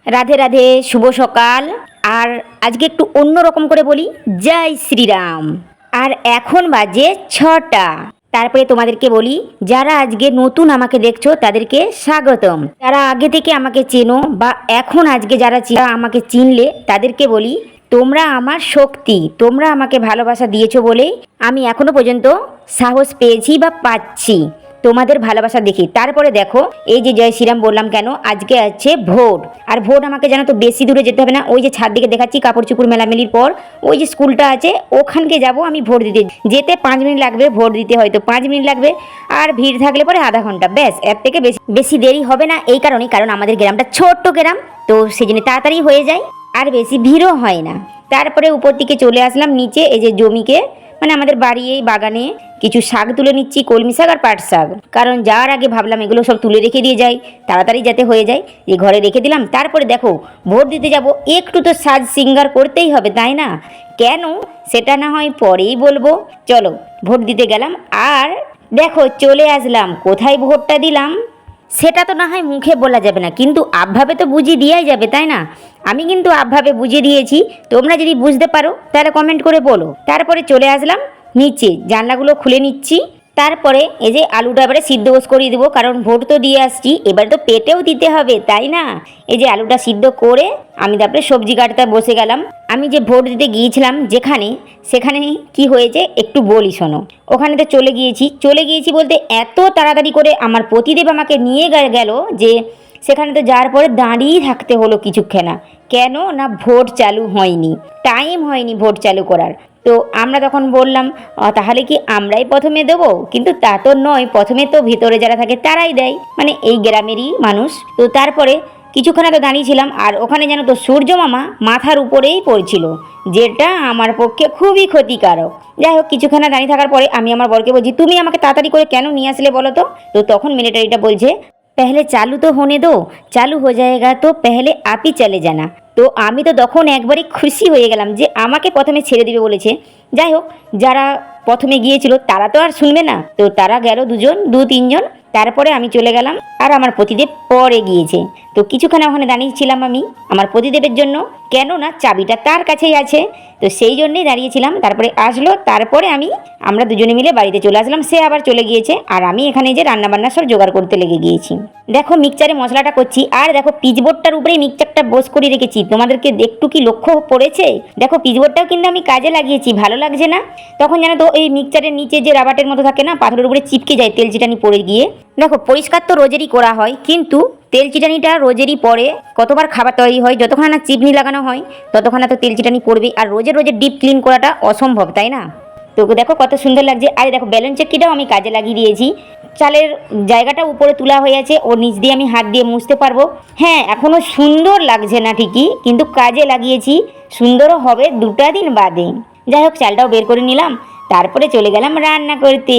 রাধে রাধে, শুভ সকাল। আর আজকে একটু অন্য রকম করে বলি, জয় শ্রীরাম। আর এখন বাজে 6টা। তারপরে তোমাদেরকে বলি, যারা আজকে নতুন আমাকে দেখছো তাদেরকে স্বাগতম। যারা আগে থেকে আমাকে চেনো বা এখন আজকে যারা আমাকে চিনলে তাদেরকে বলি, তোমরা আমার শক্তি, তোমরা আমাকে ভালোবাসা দিয়েছো বলেই আমি এখনো পর্যন্ত সাহস পেয়েছি বা পাচ্ছি তোমাদের ভালোবাসা দেখি। তারপরে দেখো, এই যে জয় শ্রীরাম বললাম কেন, আজকে আছে ভোট। আর ভোট আমাকে জানো তো বেশি দূরে যেতে হবে না, ওই যে ছাদ দিকে দেখাচ্ছি কাপড় চুপড় মেলামেলির পর ওই যে স্কুলটা আছে ওখানকে যাব আমি ভোট দিতে। যেতে 5 মিনিট লাগবে, ভোট দিতে হয়তো 5 মিনিট লাগবে, আর ভিড় থাকলে পরে আধা ঘন্টা, ব্যাস। এর থেকে বেশি দেরি হবে না। এই কারণেই, কারণ আমাদের গ্রামটা ছোট্ট গ্রাম, তো সেই জন্য তাড়াতাড়ি হয়ে যায় আর বেশি ভিড়ও হয় না। তারপরে উপর দিকে চলে আসলাম নিচে, এই যে জমিকে, মানে আমাদের বাড়ি এই বাগানে কিছু শাক তুলে নিচ্ছি, কলমি শাক আর পাট শাক। কারণ যাওয়ার আগে ভাবলাম এগুলো সব তুলে রেখে দিয়ে যাই, তাড়াতাড়ি যাতে হয়ে যায়, এই ঘরে রেখে দিলাম। তারপরে দেখো, ভোট দিতে যাব, একটু তো সাজ সিঙ্গার করতেই হবে, তাই না? কেন সেটা না হয় পরেই বলবো। চলো ভোট দিতে গেলাম, আর দেখো চলে আসলাম। কোথায় ভোটটা দিলাম সেটা তো না হয় মুখে বলা যাবে না, কিন্তু আবভাবে তো বুঝিয়ে দেওয়াই যাবে, তাই না? আমি কিন্তু আবভাবে বুঝিয়ে দিয়েছি, তোমরা যদি বুঝতে পারো তাহলে কমেন্ট করে বলো। তারপরে চলে আসলাম নিচে, জানলাগুলো খুলে নিচ্ছি। তারপরে এই যে আলুটা এবারে সিদ্ধ করিয়ে দেবো, কারণ ভোট তো দিয়ে আসছি, এবারে তো পেটেও দিতে হবে, তাই না? এই যে আলুটা সিদ্ধ করে আমি তারপরে সবজি কাটতে বসে গেলাম। আমি যে ভোট দিতে গিয়েছিলাম যেখানে, সেখানে কি হয়েছে একটু বলি শোনো। ওখানে তো চলে গিয়েছি বলতে এত তাড়াতাড়ি করে আমার পতিদেব আমাকে নিয়ে গেল যে সেখানে তো যাওয়ার পরে দাঁড়িয়ে থাকতে হলো কিছুক্ষণা। কেন না, ভোট চালু হয়নি, টাইম হয়নি ভোট চালু করার। তো আমরা তখন বললাম তাহলে কি আমরাই প্রথমে দেবো? কিন্তু তা তো নয়, প্রথমে তো ভিতরে যারা থাকে তারাই দেয়, মানে এই গ্রামেরই মানুষ। তো তারপরে কিছুক্ষণ তো দাঁড়িয়েছিলাম, আর ওখানে যেন তো সূর্য মামা মাথার উপরেই পড়ছিল, যেটা আমার পক্ষে খুবই ক্ষতিকারক। যাই হোক, কিছুক্ষণ দাঁড়িয়ে থাকার পরে আমি আমার বরকে বলছি, তুমি আমাকে তাড়াতাড়ি করে কেন নিয়ে আসলে বলো তো? তো তখন মিলিটারিটা বলছে, पहले चालू तो होने दो, चालू हो जाएगा तो पहले आप ही चले जाना। তো আমি তো তখন একবারে খুশি হয়ে গেলাম যে আমাকে প্রথমে ছেড়ে দিবে বলেছে। যাই হোক, যারা প্রথমে গিয়েছিল তারা তো আর শুনবে না, তো তারা গেল দু তিনজন। তারপরে আমি চলে গেলাম, আর আমার পতিদেব পরে গিয়েছে। তো কিছুক্ষণ ওখানে দাঁড়িয়েছিলাম আমি আমার পতিদেবের জন্য, কেন না চাবিটা তার কাছেই আছে, তো সেই জন্যেই দাঁড়িয়েছিলাম। তারপরে আসলো, তারপরে আমরা দুজনে মিলে বাড়িতে চলে আসলাম। সে আবার চলে গিয়েছে, আর আমি এখানে যে রান্নাবান্না সব জোগাড় করতে লেগে গিয়েছি। দেখো মিক্সচারে মশলাটা করছি, আর দেখো পিচবোর্ডটার উপরেই মিক্সচারটা বস করে রেখেছি। তোমাদেরকে একটু কি লক্ষ্য পড়েছে? দেখো পিচবোর্ডটাও কিন্তু আমি কাজে লাগিয়েছি, ভালো লাগছে না? তখন জানো তো এই মিক্সচারের নিচে যে রাবারের মতো থাকে না, পাথরের উপরে চিপকে যায় তেল চিটানি পড়ে গিয়ে। দেখো পরিষ্কার তো রোজেরই করা হয়, কিন্তু তেল চিটানিটা রোজেরই পড়ে। কতবার খাবার তৈরি হয়, যতক্ষণ না চিপনি লাগানো হয় ততক্ষণ তো তেল চিটানি পড়বে, আর রোজের ডিপ ক্লিন করাটা অসম্ভব, তাই না? তো দেখো কত সুন্দর লাগছে। আর দেখো ব্যালন চেক্কিটাও আমি কাজে লাগিয়ে দিয়েছি। চালের জায়গাটা উপরে তোলা হয়ে আছে, ওর নিচ দিয়ে আমি হাত দিয়ে মুছতে পারবো। হ্যাঁ, এখনও সুন্দর লাগছে না ঠিকই, কিন্তু কাজে লাগিয়েছি, সুন্দরও হবে 2টা দিন বাদে। যাই হোক, চালটাও বের করে নিলাম, তারপরে চলে গেলাম রান্না করতে।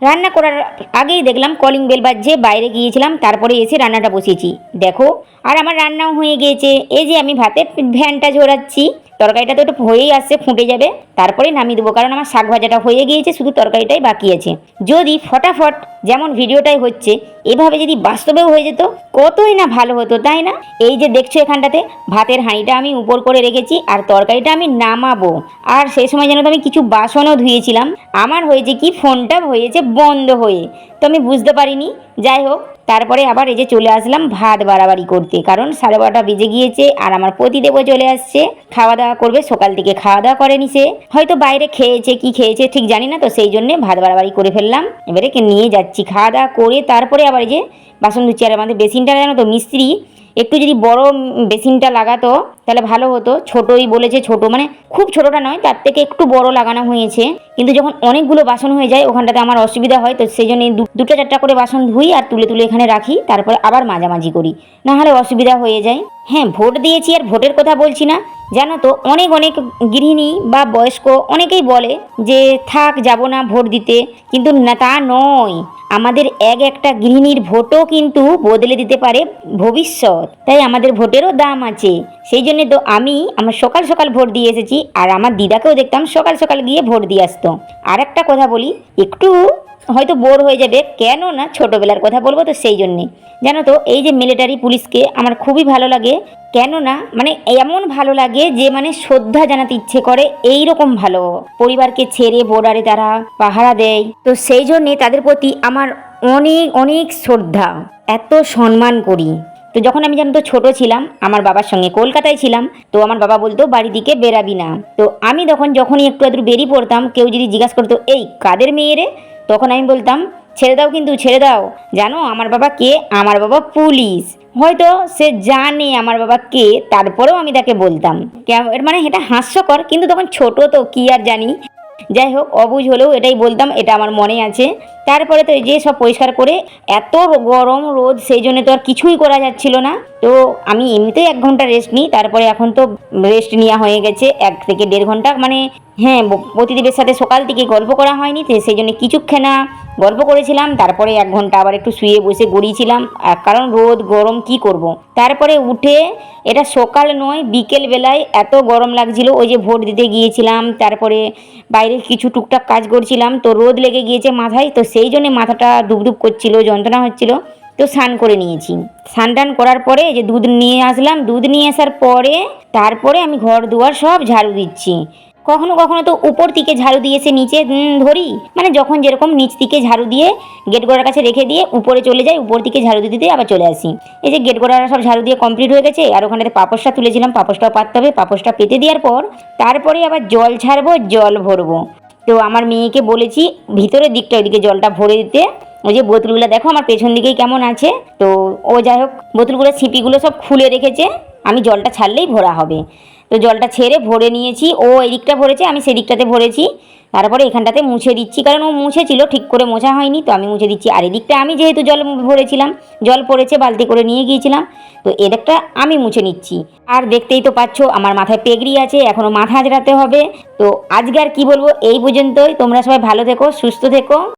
রান্না করার আগেই দেখলাম কলিং বেল বাজছে, বাইরে গিয়েছিলাম, তারপরে এসে রান্নাটা বসিয়েছি। দেখো, আর আমার রান্নাও হয়ে গিয়েছে। এই যে আমি ভাতে ফ্যানটা ঝোরাচ্ছি, তরকারিটা তো একটু হয়েই আসছে, ফুটে যাবে, তারপরে নামিয়ে দেবো, কারণ আমার শাক ভাজাটা হয়ে গিয়েছে, শুধু তরকারিটাই বাকি আছে। যদি ফটাফট যেমন ভিডিওটাই হচ্ছে এভাবে যদি বাস্তবেও হয়ে যেত, কতই না ভালো হতো, তাই না? এই যে দেখছো এখানটাতে ভাতের হাঁড়িটা আমি উপর করে রেখেছি, আর তরকারিটা আমি নামাবো। আর সেই সময় যেন তো আমি কিছু বাসনও ধুয়েছিলাম। আমার হয়েছে কি, ফোনটা হয়েছে বন্ধ হয়ে, তো আমি বুঝতে পারিনি। যাই হোক, তারপরে আবার এই যে চলে আসলাম ভাত বাড়াবাড়ি করতে, কারণ 12:30 বেজে গিয়েছে, আর আমার পতিদেবও চলে আসছে, খাওয়া দাওয়া করবে। সকাল থেকে খাওয়া দাওয়া করেনি, সে হয়তো বাইরে খেয়েছে, কি খেয়েছে ঠিক জানি না, তো সেই জন্যে ভাত বাড়াবাড়ি করে ফেললাম। এবারে নিয়ে যাচ্ছি, খাওয়া দাওয়া করে তারপরে আবার এই যে বাসন ধুচ্ছি। আর আমাদের বেসিনটা জানো তো মিস্ত্রি একটু যদি বড় বেসিনটা লাগাতো তাহলে ভালো হতো। ছোটই বলেছে, ছোট মানে খুব ছোটটা নয়, তার থেকে একটু বড় লাগানো হয়েছে, কিন্তু যখন অনেকগুলো বাসন হয়ে যায় ওখানটাতে আমার অসুবিধা হয়, তো সেই জন্য 2টা 4টা করে বাসন ধুই আর তুলে তুলে এখানে রাখি, তারপরে আবার মাঝামাঝি করি, না হলে অসুবিধা হয়ে যায়। হ্যাঁ, ভোট দিয়েছি, আর ভোটের কথা বলছি না, জানো তো অনেক গৃহিণী বা বয়স্ক অনেকেই বলে যে থাক, যাব না ভোট দিতে, কিন্তু না, তা নয়। আমাদের একটা গৃহিণীর ভোটও কিন্তু বদলে দিতে পারে ভবিষ্যৎ, তাই আমাদের ভোটেরও দাম আছে। সেই জন্য তো আমার সকাল সকাল ভোট দিয়ে এসেছি, আর আমার দিদাকেও দেখতাম সকাল সকাল গিয়ে ভোট দিয়ে আসতো। আর একটা কথা বলি, একটু হয়তো বোর হয়ে যাবে, কেন না ছোটোবেলার কথা বলবো তো সেই জন্যে। জানো তো এই যে মিলিটারি পুলিশকে আমার খুবই ভালো লাগে, কেননা মানে এমন ভালো লাগে যে মানে শ্রদ্ধা জানাতে ইচ্ছে করে, এই রকম ভালো। পরিবারকে ছেড়ে বর্ডারে তারা পাহারা দেয়, তো সেই জন্যে তাদের প্রতি আমার অনেক অনেক শ্রদ্ধা, এত সম্মান করি। তো যখন আমি জানো তো ছোটো ছিলাম, আমার বাবার সঙ্গে কলকাতায় ছিলাম, তো আমার বাবা বলতো বাড়ি দিকে বেরাবি না। তো আমি তখন যখনই একটু আধটু বেরিয়ে পড়তাম, কেউ যদি জিজ্ঞাসা করতো এই কাদের মেয়ে রে, তখন আমি বলতাম ছেড়ে দাও, কিন্তু ছেড়ে দাও, জানো আমার বাবা কে, আমার বাবা পুলিশ। হয়তো সে জানে আমার বাবা কে, তারপরেও আমি তাকে বলতাম। মানে এটা হাস্যকর, কিন্তু তখন ছোট তো কি আর জানি। যাই হোক, অবুঝ হলেও এটাই বলতাম, এটা আমার মনে আছে। তারপরে তো এই যে সব পরিষ্কার করে, এত গরম রোদ, সেই জন্য তো আর কিছুই করা যাচ্ছিল না। তো আমি এমনিতেই 1 ঘন্টা রেস্ট নিই, তারপরে এখন তো রেস্ট নেওয়া হয়ে গেছে 1 থেকে 1.5 ঘন্টা। মানে হ্যাঁ, প্রতিদেবের সাথে সকাল থেকে গল্প করা হয়নি, তো সেই জন্য কিছুক্ষণা গল্প করেছিলাম, তারপরে 1 ঘন্টা আবার একটু শুয়ে বসে গড়িয়েছিলাম, কারণ রোদ গরম কি করব। তারপরে উঠে, এটা সকাল নয় বিকেল বেলায় এত গরম লাগছিল, ওই যে ভোট দিতে গিয়েছিলাম, তারপরে বাইরে কিছু টুকটাক কাজ করছিলাম, তো রোদ লেগে গিয়েছে মাথায়, তো সেই জন্য মাথাটা ডুবডুব করছিল, যন্ত্রণা হচ্ছিল। তো স্নান করে নিয়েছি, স্নান টান করার পরে যে দুধ নিয়ে আসলাম, দুধ নিয়ে আসার পরে তারপরে আমি ঘর দুয়ার সব ঝাড়ু দিচ্ছি। কখনো কখনো তো উপর থেকে ঝাড়ু দিয়ে এসে নিচে ধরি, মানে যখন যেরকম নিচ থেকে ঝাড়ু দিয়ে গেট গোড়ার কাছে রেখে দিয়ে উপরে চলে যাই, উপর থেকে ঝাড়ু দিতে আবার চলে আসি। এই যে গেট গোড়ার সব ঝাড়ু দিয়ে কমপ্লিট হয়ে গেছে, আর ওখানে পাপোশটা তুলেছিলাম, পাপোশটাও পাততে হবে, পাপোশটা পেতে দেওয়ার পর তারপরে আবার জল ছাড়বো, জল ভরবো। তো আমার মেয়েকে বলেছি ভিতরের দিকটা ওইদিকে জলটা ভরে দিতে। ওই যে বোতলগুলো দেখো আমার পেছন দিকেই কেমন আছে, তো ও যাই হোক বোতলগুলো ছিপিগুলো সব খুলে রেখেছে, আমি জলটা ছাড়লেই ভরা হবে। তো জলটা ছেড়ে ভরে নিয়েছি, ও এই দিকটা ভরেছে, আমি সেই দিকটাতে ভরেছি। তারপরে এখানটাতে মুছে দিচ্ছি, কারণ ও মুছেছিল, ঠিক করে মোছা হয়নি, তো আমি মুছে দিচ্ছি। আর এদিকটা আমি যেহেতু জল ভরেছিলাম, জল পড়েছে, বালতি করে নিয়ে গিয়েছিলাম, তো এদিকটা আমি মুছে নিচ্ছি। আর দেখতেই তো পাচ্ছ আমার মাথায় পেগড়ি আছে, এখনও মাথা আঁচড়াতে হবে। তো আজকে আর কী বলবো, এই পর্যন্তই। তোমরা সবাই ভালো থেকো, সুস্থ থেকো।